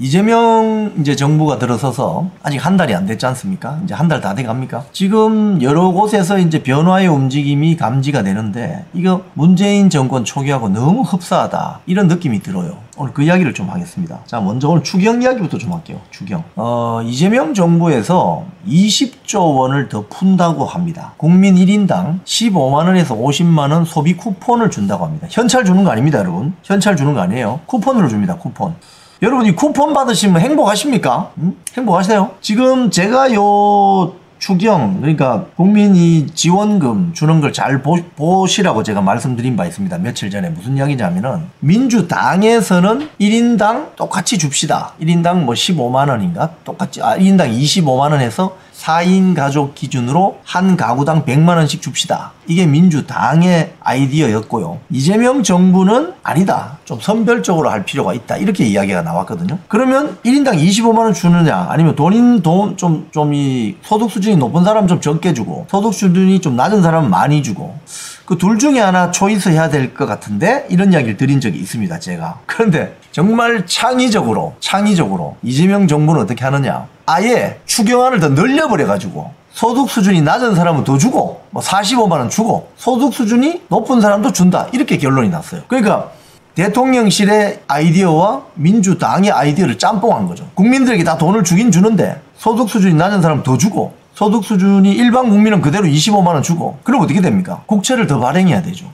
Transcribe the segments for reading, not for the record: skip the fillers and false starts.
이재명 이제 정부가 들어서서 아직 한 달이 안 됐지 않습니까? 이제 한 달 다 돼 갑니까? 지금 여러 곳에서 이제 변화의 움직임이 감지가 되는데 이거 문재인 정권 초기하고 너무 흡사하다 이런 느낌이 들어요. 오늘 그 이야기를 좀 하겠습니다. 자, 먼저 오늘 추경 이야기부터 좀 할게요. 추경. 이재명 정부에서 20조 원을 더 푼다고 합니다. 국민 1인당 15만 원에서 50만 원 소비 쿠폰을 준다고 합니다. 현찰 주는 거 아닙니다, 여러분. 현찰 주는 거 아니에요. 쿠폰으로 줍니다. 쿠폰. 여러분 이 쿠폰 받으시면 행복하십니까? 행복하세요? 지금 제가 요 추경, 그러니까 국민이 지원금 주는 걸 잘 보시라고 제가 말씀드린 바 있습니다. 며칠 전에 무슨 이야기냐면은 민주당에서는 1인당 똑같이 줍시다. 1인당 뭐 15만 원인가? 똑같이 1인당 25만 원 해서 4인 가족 기준으로 한 가구당 100만 원씩 줍시다. 이게 민주당의 아이디어였고요. 이재명 정부는 아니다. 좀 선별적으로 할 필요가 있다. 이렇게 이야기가 나왔거든요. 그러면 1인당 25만 원 주느냐 아니면 이 소득 수준이 높은 사람 좀 적게 주고 소득 수준이 좀 낮은 사람은 많이 주고 그 둘 중에 하나 초이스 해야 될 것 같은데 이런 이야기를 드린 적이 있습니다. 제가. 그런데 정말 창의적으로 이재명 정부는 어떻게 하느냐. 아예 추경안을 더 늘려버려가지고 소득 수준이 낮은 사람은 더 주고 뭐 45만 원 주고 소득 수준이 높은 사람도 준다. 이렇게 결론이 났어요. 그러니까 대통령실의 아이디어와 민주당의 아이디어를 짬뽕한 거죠. 국민들에게 다 돈을 주긴 주는데 소득 수준이 낮은 사람은 더 주고 소득 수준이 일반 국민은 그대로 25만 원 주고 그럼 어떻게 됩니까? 국채를 더 발행해야 되죠.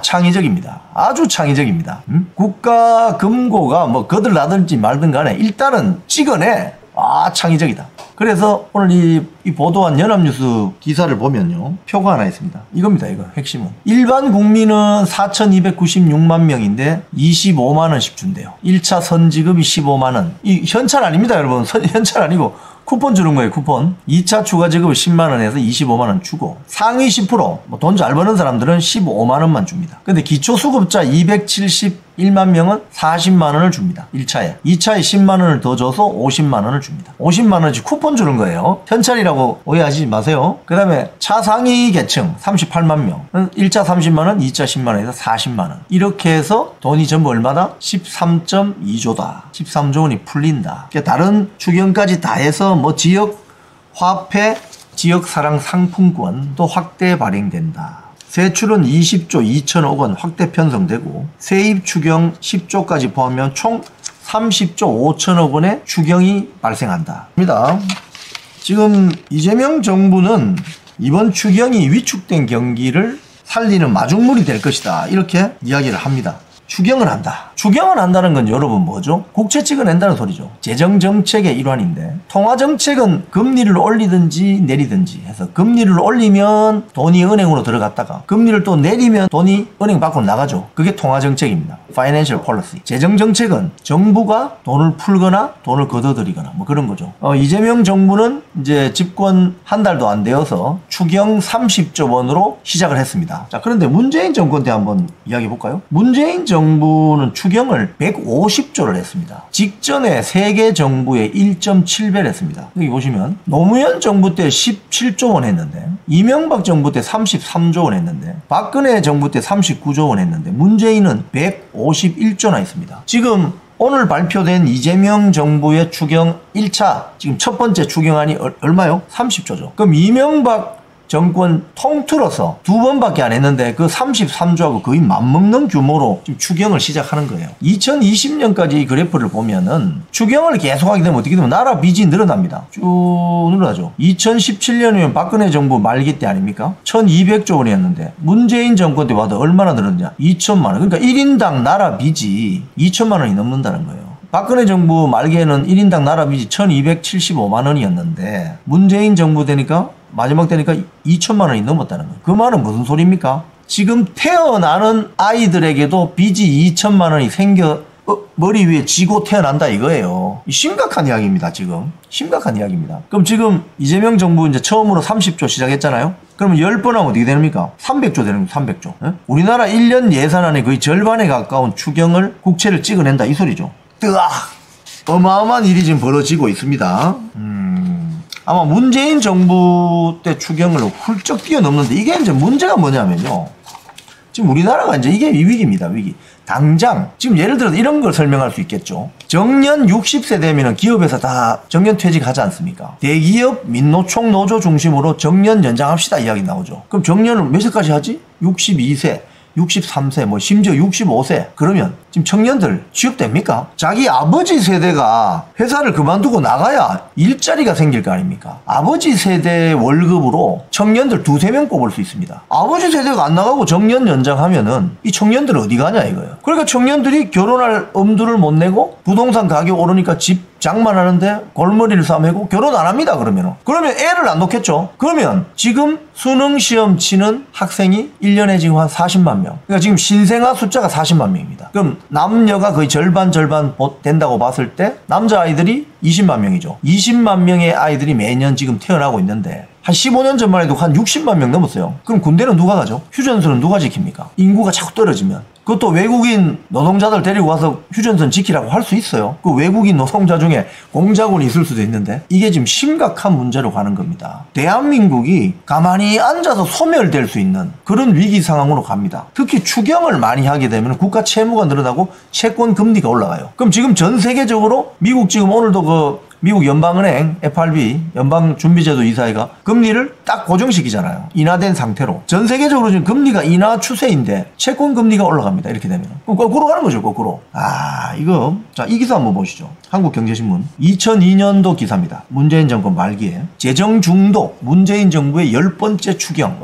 창의적입니다. 아주 창의적입니다. 국가 금고가 뭐 거들나든지 말든 간에 일단은 찍어내. 창의적이다. 그래서 오늘 이 보도한 연합뉴스 기사를 보면요. 표가 하나 있습니다. 이겁니다. 이거 핵심은. 일반 국민은 4,296만 명인데 25만 원씩 준대요. 1차 선지급이 15만 원. 이 현찰 아닙니다, 여러분. 현찰 아니고 쿠폰 주는 거예요, 쿠폰. 2차 추가 지급을 10만 원에서 25만 원 주고 상위 10%, 뭐 돈 잘 버는 사람들은 15만 원만 줍니다. 근데 기초수급자 271만 명은 40만 원을 줍니다. 1차에. 2차에 10만 원을 더 줘서 50만 원을 줍니다. 50만 원씩 쿠폰 주는 거예요. 현찰이라고 오해하지 마세요. 그 다음에 차상위 계층 38만 명. 1차 30만 원, 2차 10만 원에서 40만 원. 이렇게 해서 돈이 전부 얼마다? 13.2조다. 13조 원이 풀린다. 그러니까 다른 추경까지 다 해서 뭐 지역 화폐, 지역 사랑 상품권도 확대 발행된다. 세출은 20조 2천억 원 확대 편성되고 세입 추경 10조까지 포함하면 총 30조 5천억 원의 추경이 발생한다. 지금 이재명 정부는 이번 추경이 위축된 경기를 살리는 마중물이 될 것이다. 이렇게 이야기를 합니다. 추경을 한다. 추경을 한다는 건 여러분 뭐죠? 국채 찍어낸다는 소리죠. 재정정책의 일환인데 통화정책은 금리를 올리든지 내리든지 해서 금리를 올리면 돈이 은행으로 들어갔다가 금리를 또 내리면 돈이 은행 밖으로 나가죠. 그게 통화정책입니다. Financial Policy. 재정정책은 정부가 돈을 풀거나 돈을 걷어들이거나 뭐 그런 거죠. 이재명 정부는 이제 집권 한 달도 안 되어서 추경 30조 원으로 시작을 했습니다. 자, 그런데 문재인 정권 때 한번 이야기해 볼까요? 문재인 정부는 추경을 150조를 했습니다. 직전에 세계 정부의 1.7배를 했습니다. 여기 보시면 노무현 정부 때 17조 원 했는데 이명박 정부 때 33조 원 했는데 박근혜 정부 때 39조 원 했는데 문재인은 151조나 했습니다. 지금 오늘 발표된 이재명 정부의 추경 1차 지금 첫 번째 추경안이 얼마요? 30조죠. 그럼 이명박 정권 통틀어서 두 번밖에 안 했는데 그 33조하고 거의 맞먹는 규모로 지금 추경을 시작하는 거예요. 2020년까지 이 그래프를 보면은 추경을 계속하게 되면 어떻게 되면 나라 빚이 늘어납니다. 쭉 늘어나죠. 2017년이면 박근혜 정부 말기 때 아닙니까? 1200조 원이었는데 문재인 정권 때 봐도 얼마나 늘었냐? 2천만 원. 그러니까 1인당 나라 빚이 2천만 원이 넘는다는 거예요. 박근혜 정부 말기에는 1인당 나라 빚이 1275만 원이었는데 문재인 정부 되니까 마지막 되니까 2천만 원이 넘었다는 거예요. 그 말은 무슨 소리입니까? 지금 태어나는 아이들에게도 빚이 2천만 원이 생겨 머리 위에 지고 태어난다 이거예요. 심각한 이야기입니다. 지금 심각한 이야기입니다. 그럼 지금 이재명 정부 이제 처음으로 30조 시작했잖아요. 그러면 10번 하면 어떻게 됩니까? 300조 되는 거예요. 300조. 예? 우리나라 1년 예산안의 거의 절반에 가까운 추경을 국채를 찍어낸다 이 소리죠. 뜨악! 어마어마한 일이 지금 벌어지고 있습니다. 아마 문재인 정부 때 추경을 훌쩍 뛰어넘는데 이게 이제 문제가 뭐냐면요. 지금 우리나라가 이제 이게 위기입니다. 위기. 당장 지금 예를 들어서 이런 걸 설명할 수 있겠죠. 정년 60세 되면 기업에서 다 정년 퇴직하지 않습니까? 대기업 민노총 노조 중심으로 정년 연장합시다 이야기 나오죠. 그럼 정년을 몇 세까지 하지? 62세 63세, 뭐 심지어 65세. 그러면 지금 청년들 취업됩니까? 자기 아버지 세대가 회사를 그만두고 나가야 일자리가 생길 거 아닙니까? 아버지 세대 월급으로 청년들 두세 명 꼽을 수 있습니다. 아버지 세대가 안 나가고 정년 연장하면은 이 청년들은 어디 가냐 이거예요. 그러니까 청년들이 결혼할 엄두를 못 내고 부동산 가격 오르니까 집 장만하는데 골머리를 싸매고 결혼 안 합니다. 그러면 애를 안 놓겠죠. 그러면 지금 수능 시험 치는 학생이 1년에 지금 한 40만 명. 그러니까 지금 신생아 숫자가 40만 명입니다. 그럼 남녀가 거의 절반 된다고 봤을 때 남자아이들이 20만 명이죠. 20만 명의 아이들이 매년 지금 태어나고 있는데 한 15년 전만 해도 한 60만 명 넘었어요. 그럼 군대는 누가 가죠? 휴전선은 누가 지킵니까? 인구가 자꾸 떨어지면. 그것도 외국인 노동자들 데리고 와서 휴전선 지키라고 할 수 있어요. 그 외국인 노동자 중에 공작원이 있을 수도 있는데 이게 지금 심각한 문제로 가는 겁니다. 대한민국이 가만히 앉아서 소멸될 수 있는 그런 위기 상황으로 갑니다. 특히 추경을 많이 하게 되면 국가 채무가 늘어나고 채권 금리가 올라가요. 그럼 지금 전 세계적으로 미국 지금 오늘도 미국 연방은행 FRB 연방준비제도 이사회가 금리를 딱 고정시키잖아요. 인하된 상태로. 전 세계적으로 지금 금리가 인하 추세인데 채권 금리가 올라갑니다. 이렇게 되면. 그럼 거꾸로 가는 거죠. 거꾸로. 이거 자, 이 기사 한번 보시죠. 한국경제신문 2002년도 기사입니다. 문재인 정권 말기에 재정 중독 문재인 정부의 10번째 추경.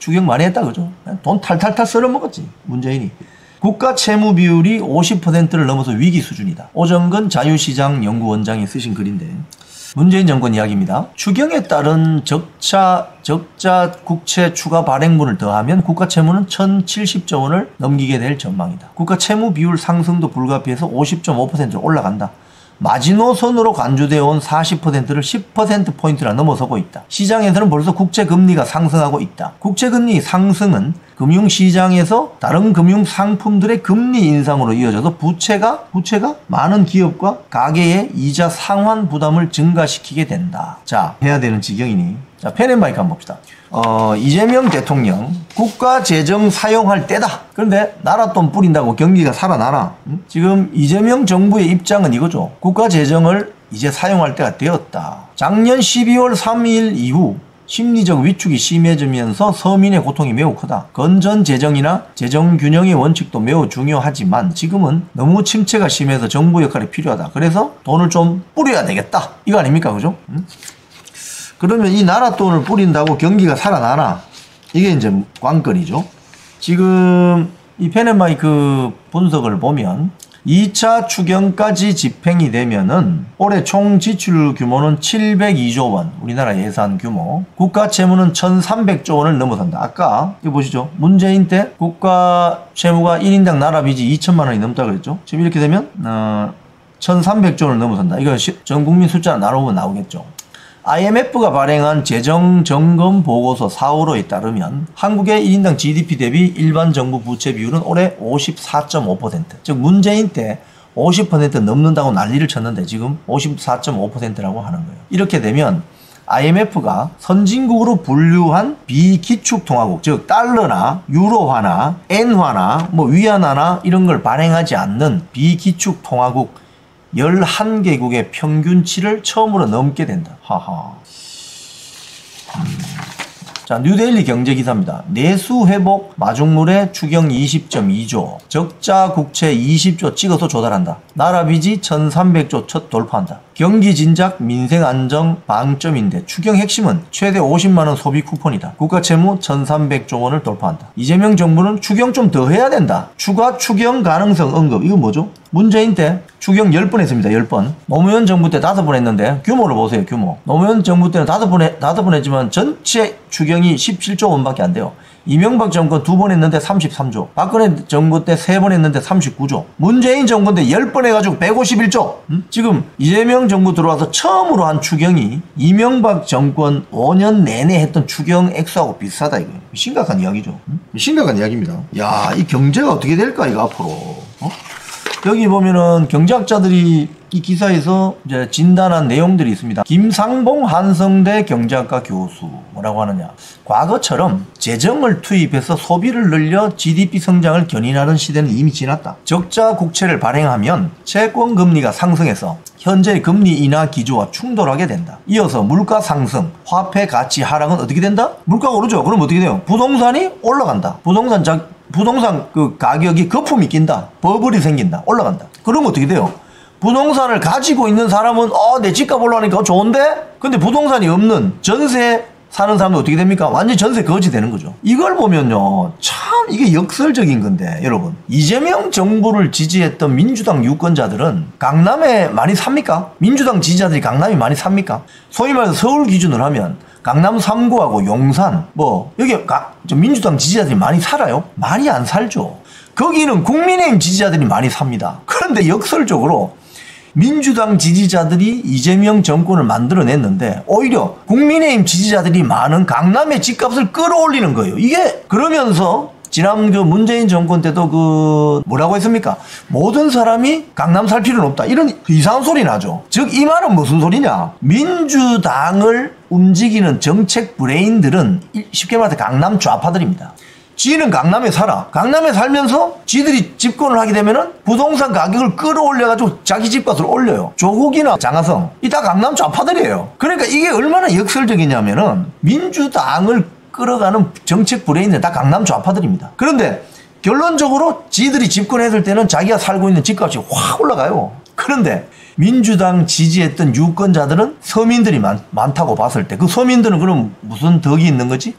추경 많이 했다 그죠? 돈 탈탈탈 썰어먹었지 문재인이. 국가 채무 비율이 50%를 넘어서 위기 수준이다. 오정근 자유시장 연구원장이 쓰신 글인데 문재인 정권 이야기입니다. 추경에 따른 적자 국채 추가 발행분을 더하면 국가 채무는 1,070조 원을 넘기게 될 전망이다. 국가 채무 비율 상승도 불가피해서 50.5%로 올라간다. 마지노선으로 간주되어 온 40%를 10%포인트나 넘어서고 있다. 시장에서는 벌써 국채금리가 상승하고 있다. 국채금리 상승은 금융시장에서 다른 금융상품들의 금리 인상으로 이어져서 부채가 많은 기업과 가계의 이자 상환 부담을 증가시키게 된다. 자, 해야 되는 지경이니. 자, 펜앤마이크 한번 봅시다. 이재명 대통령 국가 재정 사용할 때다. 그런데 나라 돈 뿌린다고 경기가 살아나나? 지금 이재명 정부의 입장은 이거죠. 국가 재정을 이제 사용할 때가 되었다. 작년 12월 3일 이후 심리적 위축이 심해지면서 서민의 고통이 매우 크다. 건전 재정이나 재정 균형의 원칙도 매우 중요하지만 지금은 너무 침체가 심해서 정부 역할이 필요하다. 그래서 돈을 좀 뿌려야 되겠다. 이거 아닙니까? 그죠? 그러면 이 나라 돈을 뿌린다고 경기가 살아나나? 이게 이제 관건이죠. 지금 이 펜앤마이크 분석을 보면 2차 추경까지 집행이 되면은 올해 총 지출 규모는 702조 원, 우리나라 예산 규모. 국가 채무는 1,300조 원을 넘어선다. 아까 이거 보시죠. 문재인 때 국가 채무가 1인당 나라 빚이 2천만 원이 넘다 그랬죠. 지금 이렇게 되면 1,300조 원을 넘어선다. 이거 전 국민 숫자 나눠보면 나오겠죠. IMF가 발행한 재정점검 보고서 4호로에 따르면 한국의 1인당 GDP 대비 일반 정부 부채 비율은 올해 54.5%. 즉 문재인 때 50% 넘는다고 난리를 쳤는데 지금 54.5%라고 하는 거예요. 이렇게 되면 IMF가 선진국으로 분류한 비기축통화국, 즉 달러나 유로화나 엔화나 위안화나 이런 걸 발행하지 않는 비기축통화국 11개국의 평균치를 처음으로 넘게 된다. 하하. 자, 뉴데일리 경제기사입니다. 내수 회복 마중물의 추경 20.2조, 적자 국채 20조 찍어서 조달한다. 나라 빚이 1,300조 첫 돌파한다. 경기 진작, 민생 안정 방점인데 추경 핵심은 최대 50만원 소비 쿠폰이다. 국가 채무 1,300조 원을 돌파한다. 이재명 정부는 추경 좀 더 해야 된다. 추가 추경 가능성 언급. 이건 뭐죠? 문재인 때 추경 10번 했습니다. 10번. 노무현 정부 때 5번 했는데 규모를 보세요. 규모. 노무현 정부 때는 5번 했지만 전체 추경이 17조 원밖에 안 돼요. 이명박 정권 2번 했는데 33조. 박근혜 정부 때 3번 했는데 39조. 문재인 정부 때 10번 해가지고 151조. 지금 이재명 정부 들어와서 처음으로 한 추경이 이명박 정권 5년 내내 했던 추경 액수하고 비슷하다 이거. 심각한 이야기죠. 심각한 이야기입니다. 야, 이 경제가 어떻게 될까 이거 앞으로. 여기 보면은 경제학자들이 이 기사에서 이제 진단한 내용들이 있습니다. 김상봉 한성대 경제학과 교수 뭐라고 하느냐. 과거처럼 재정을 투입해서 소비를 늘려 GDP 성장을 견인하는 시대는 이미 지났다. 적자 국채를 발행하면 채권 금리가 상승해서 현재의 금리 인하 기조와 충돌하게 된다. 이어서 물가 상승, 화폐 가치 하락은 어떻게 된다? 물가가 오르죠. 그럼 어떻게 돼요? 부동산이 올라간다. 부동산 그 가격이 거품이 낀다. 버블이 생긴다. 올라간다. 그러면 어떻게 돼요? 부동산을 가지고 있는 사람은 내 집값 올라가니까 좋은데? 근데 부동산이 없는 전세 사는 사람은 어떻게 됩니까? 완전 전세 거지 되는 거죠. 이걸 보면요, 참 이게 역설적인 건데 여러분, 이재명 정부를 지지했던 민주당 유권자들은 강남에 많이 삽니까? 민주당 지지자들이 강남이 많이 삽니까? 소위 말해서 서울 기준으로 하면 강남 3구하고 용산 여기 민주당 지지자들이 많이 살아요? 많이 안 살죠. 거기는 국민의힘 지지자들이 많이 삽니다. 그런데 역설적으로 민주당 지지자들이 이재명 정권을 만들어냈는데 오히려 국민의힘 지지자들이 많은 강남의 집값을 끌어올리는 거예요. 이게 그러면서 지난 그 문재인 정권 때도 뭐라고 했습니까? 모든 사람이 강남 살 필요는 없다. 이런 이상한 소리 나죠. 즉 이 말은 무슨 소리냐? 민주당을 움직이는 정책 브레인들은 쉽게 말해서 강남 좌파들입니다. 지는 강남에 살아. 강남에 살면서 지들이 집권을 하게 되면은 부동산 가격을 끌어올려가지고 자기 집값을 올려요. 조국이나 장하성. 이 다 강남 좌파들이에요. 그러니까 이게 얼마나 역설적이냐면은 민주당을 끌어가는 정책 브레인은 다 강남 좌파들입니다. 그런데 결론적으로 지들이 집권했을 때는 자기가 살고 있는 집값이 확 올라가요. 그런데 민주당 지지했던 유권자들은 서민들이 많다고 봤을 때 그 서민들은 그럼 무슨 덕이 있는 거지?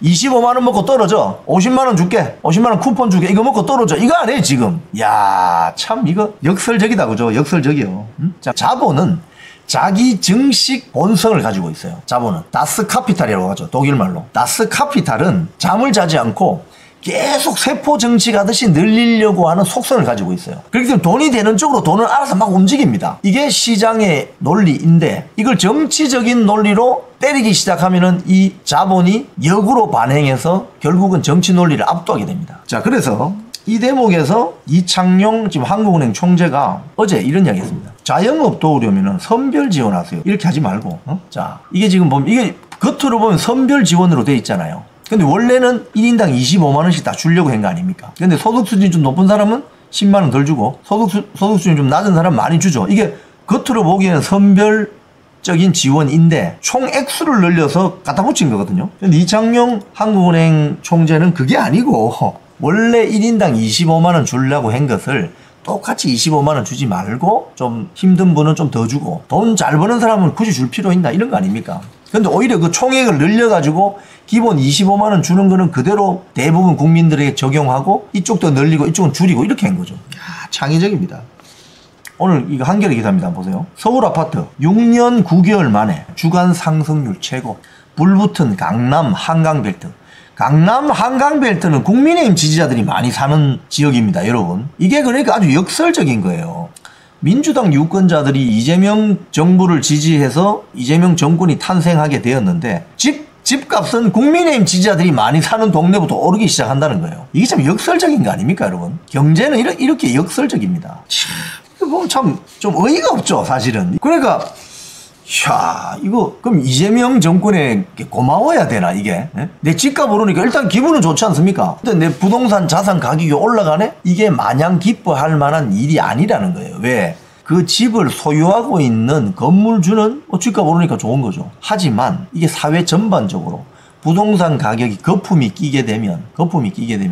25만원 먹고 떨어져. 50만원 줄게. 50만원 쿠폰 줄게. 이거 먹고 떨어져. 이거 아니에요 지금. 야, 참 이거 역설적이다. 그죠? 역설적이요. 자, 자본은 자기 증식 본성을 가지고 있어요. 자본은 다스 카피탈이라고 하죠. 독일말로. 다스 카피탈은 잠을 자지 않고 계속 세포 정치가듯이 늘리려고 하는 속성을 가지고 있어요. 그렇기 때문에 돈이 되는 쪽으로 돈을 알아서 막 움직입니다. 이게 시장의 논리인데 이걸 정치적인 논리로 때리기 시작하면은 이 자본이 역으로 반행해서 결국은 정치 논리를 압도하게 됩니다. 자, 그래서 이 대목에서 이창용 지금 한국은행 총재가 어제 이런 이야기 했습니다. 자영업 도우려면은 선별 지원하세요. 이렇게 하지 말고. 자, 이게 지금 보면 이게 겉으로 보면 선별 지원으로 돼 있잖아요. 근데 원래는 1인당 25만원씩 다 주려고 한 거 아닙니까? 근데 소득 수준이 좀 높은 사람은 10만원 덜 주고 소득 수준이 좀 낮은 사람은 많이 주죠. 이게 겉으로 보기에는 선별적인 지원인데 총 액수를 늘려서 갖다 붙인 거거든요. 근데 이창용 한국은행 총재는 그게 아니고 원래 1인당 25만원 주려고 한 것을 똑같이 25만원 주지 말고 좀 힘든 분은 좀 더 주고 돈 잘 버는 사람은 굳이 줄 필요 있나 이런 거 아닙니까? 근데 오히려 그 총액을 늘려가지고 기본 25만원 주는 거는 그대로 대부분 국민들에게 적용하고 이쪽도 늘리고 이쪽은 줄이고 이렇게 한 거죠. 창의적입니다. 오늘 이거 한겨레 기사입니다. 보세요. 서울 아파트 6년 9개월 만에 주간 상승률 최고. 불붙은 강남 한강벨트. 강남 한강벨트는 국민의힘 지지자들이 많이 사는 지역입니다. 여러분. 이게 그러니까 아주 역설적인 거예요. 민주당 유권자들이 이재명 정부를 지지해서 이재명 정권이 탄생하게 되었는데 집값은 국민의힘 지지자들이 많이 사는 동네부터 오르기 시작한다는 거예요. 이게 참 역설적인 거 아닙니까 여러분? 경제는 이렇게 역설적입니다. 참 좀 어이가 없죠 사실은. 그러니까 이거 그럼 이재명 정권에 고마워야 되나 이게? 내 집값 오르니까 일단 기분은 좋지 않습니까? 근데 내 부동산 자산 가격이 올라가네? 이게 마냥 기뻐할 만한 일이 아니라는 거예요. 왜? 그 집을 소유하고 있는 건물주는 집값 오르니까 좋은 거죠. 하지만 이게 사회 전반적으로 부동산 가격이 거품이 끼게 되면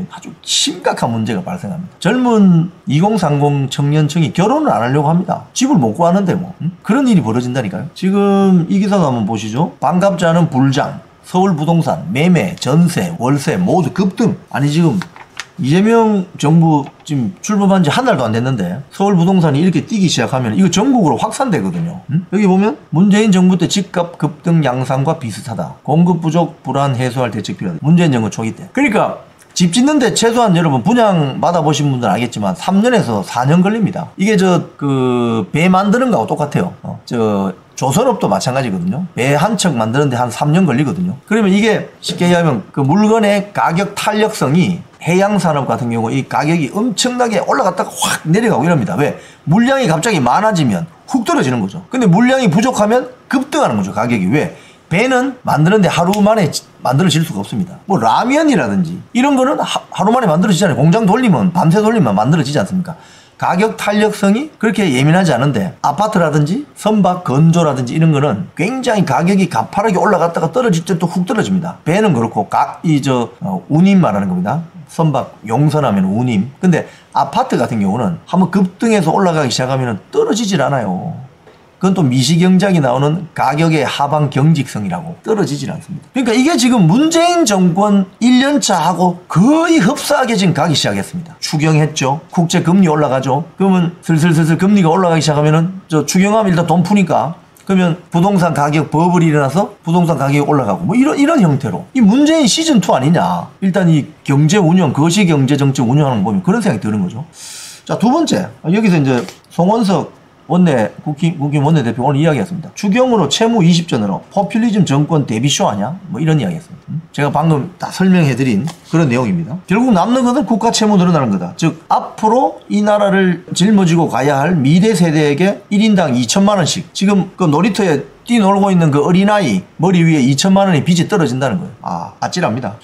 아주 심각한 문제가 발생합니다. 젊은 2030 청년층이 결혼을 안 하려고 합니다. 집을 못 구하는데 뭐. 그런 일이 벌어진다니까요. 지금 이 기사도 한번 보시죠. 반갑지 않은 불장, 서울 부동산, 매매, 전세, 월세 모두 급등. 아니 지금 이재명 정부 지금 출범한 지 한 달도 안 됐는데 서울 부동산이 이렇게 뛰기 시작하면 이거 전국으로 확산되거든요. 여기 보면 문재인 정부 때 집값 급등 양상과 비슷하다. 공급 부족 불안 해소할 대책 필요하다. 문재인 정부 초기 때. 그러니까 집 짓는데 최소한 여러분 분양 받아보신 분들은 알겠지만 3년에서 4년 걸립니다. 이게 배 만드는 거하고 똑같아요. 조선업도 마찬가지거든요. 배 한 척 만드는데 한 3년 걸리거든요. 그러면 이게 쉽게 얘기하면 그 물건의 가격 탄력성이 해양산업 같은 경우 이 가격이 엄청나게 올라갔다가 확 내려가고 이럽니다. 왜? 물량이 갑자기 많아지면 훅 떨어지는 거죠. 근데 물량이 부족하면 급등하는 거죠. 가격이. 왜? 배는 만드는데 하루 만에 만들어질 수가 없습니다. 뭐 라면이라든지 이런 거는 하루 만에 만들어지잖아요. 공장 돌리면 밤새 돌리면 만들어지지 않습니까? 가격 탄력성이 그렇게 예민하지 않은데 아파트라든지 선박 건조라든지 이런 거는 굉장히 가격이 가파르게 올라갔다가 떨어질 때 또 훅 떨어집니다. 배는 그렇고 운임 말하는 겁니다. 선박 용선하면 운임. 근데 아파트 같은 경우는 한번 급등해서 올라가기 시작하면 떨어지질 않아요. 그건 또 미시경작이 나오는 가격의 하방 경직성이라고 떨어지질 않습니다. 그러니까 이게 지금 문재인 정권 1년차하고 거의 흡사하게 지금 가기 시작했습니다. 추경했죠. 국제 금리 올라가죠. 그러면 슬슬 금리가 올라가기 시작하면은 추경하면 일단 돈 푸니까 그러면 부동산 가격 버블이 일어나서 부동산 가격이 올라가고 뭐 이런 형태로 이 문재인 시즌2 아니냐. 일단 이 경제 운영, 거시경제정책 운영하는 거 보면 그런 생각이 드는 거죠. 자, 두 번째. 여기서 이제 송원석 국힘 원내대표 오늘 이야기했습니다. 추경으로 채무 20전으로 포퓰리즘 정권 데뷔쇼 아냐? 뭐 이런 이야기했습니다. 제가 방금 다 설명해드린 그런 내용입니다. 결국 남는 것은 국가 채무 늘어나는 거다. 즉 앞으로 이 나라를 짊어지고 가야 할 미래 세대에게 1인당 2천만 원씩 지금 그 놀이터에 뛰놀고 있는 그 어린아이 머리 위에 2천만 원의 빚이 떨어진다는 거예요. 아찔합니다.